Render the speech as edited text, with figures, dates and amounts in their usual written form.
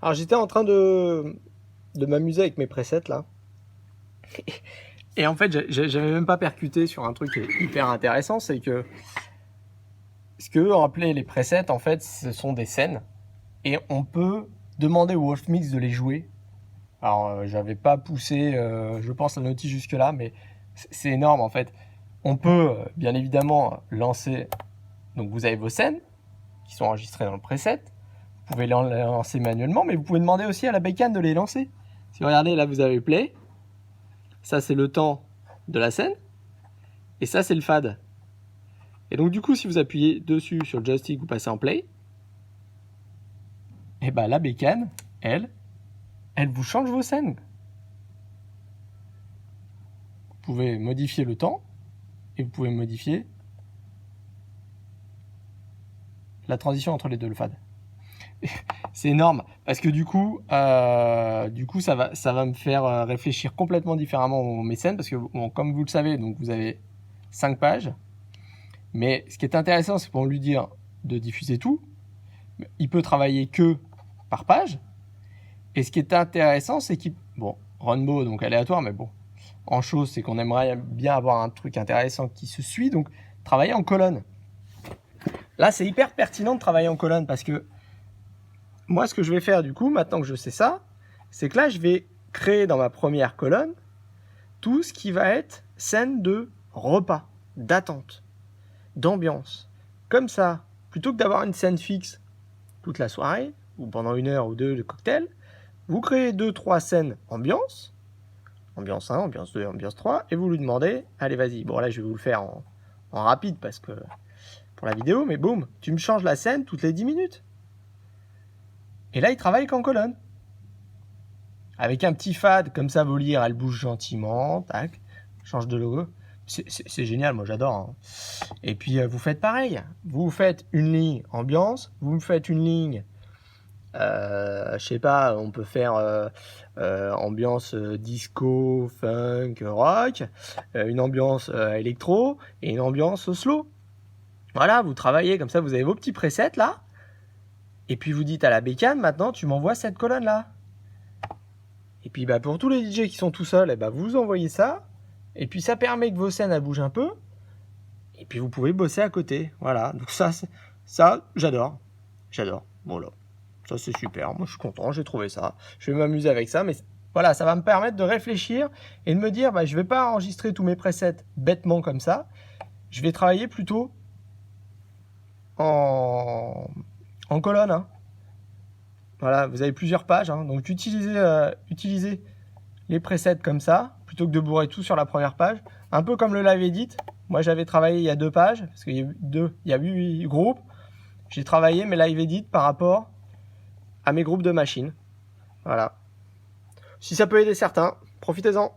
Alors j'étais en train de m'amuser avec mes presets là. Et en fait, j'avais même pas percuté sur un truc qui est hyper intéressant, c'est que ce que on appelait les presets, en fait, ce sont des scènes. Et on peut demander au Wolfmix de les jouer. Alors, j'avais pas poussé, je pense, la notice jusque-là, mais c'est énorme en fait. On peut, bien évidemment, lancer. Donc, vous avez vos scènes qui sont enregistrées dans le preset. Vous pouvez les lancer manuellement, mais vous pouvez demander aussi à la bécane de les lancer. Si vous regardez, là, vous avez play. Ça, c'est le temps de la scène. Et ça, c'est le fade. Et donc, du coup, si vous appuyez dessus sur le joystick, vous passez en play. Et bah, la bécane, elle vous change vos scènes. Vous pouvez modifier le temps et vous pouvez modifier la transition entre les deux, le fade. C'est énorme parce que du coup, ça va me faire réfléchir complètement différemment mes scènes parce que, bon, comme vous le savez, donc vous avez 5 pages. Mais ce qui est intéressant, c'est pour lui dire de diffuser tout. Il peut travailler que par page. Et ce qui est intéressant, c'est qu'il... Bon, runbow, donc aléatoire, mais bon. En chose, c'est qu'on aimerait bien avoir un truc intéressant qui se suit. Donc, travailler en colonne. Là, c'est hyper pertinent de travailler en colonne parce que moi, ce que je vais faire du coup, maintenant que je sais ça, c'est que là, je vais créer dans ma première colonne tout ce qui va être scène de repas, d'attente, d'ambiance. Comme ça, plutôt que d'avoir une scène fixe toute la soirée, ou pendant 1 heure ou 2 de cocktail, vous créez 2-3 scènes ambiance, ambiance 1, ambiance 2, ambiance 3, et vous lui demandez, allez vas-y, bon là je vais vous le faire en rapide parce que pour la vidéo, mais boum, tu me changes la scène toutes les 10 minutes. Et là il travaille qu'en colonne. Avec un petit fade, comme ça vos lyres, elles bougent gentiment, tac, change de logo. C'est génial, moi j'adore. Hein. Et puis vous faites pareil, vous faites une ligne ambiance, vous faites une ligne, je sais pas, on peut faire ambiance disco, funk, rock, une ambiance électro et une ambiance slow. Voilà, vous travaillez comme ça, vous avez vos petits presets là, et puis vous dites à la bécane, maintenant tu m'envoies cette colonne là. Et puis bah, pour tous les DJ qui sont tout seuls, bah, vous envoyez ça, et puis ça permet que vos scènes elles bougent un peu, et puis vous pouvez bosser à côté. Voilà, donc ça j'adore. J'adore. Voilà. Ça c'est super, moi je suis content, j'ai trouvé ça. Je vais m'amuser avec ça, mais voilà, ça va me permettre de réfléchir et de me dire, bah, je ne vais pas enregistrer tous mes presets bêtement comme ça. Je vais travailler plutôt en colonne. Hein. Voilà, vous avez plusieurs pages, hein, donc utilisez les presets comme ça, plutôt que de bourrer tout sur la première page. Un peu comme le live edit. Moi j'avais travaillé il y a 2 pages, parce qu'il y a 8 groupes. J'ai travaillé mes live edit par rapport à mes groupes de machines. Voilà. Si ça peut aider certains, profitez-en.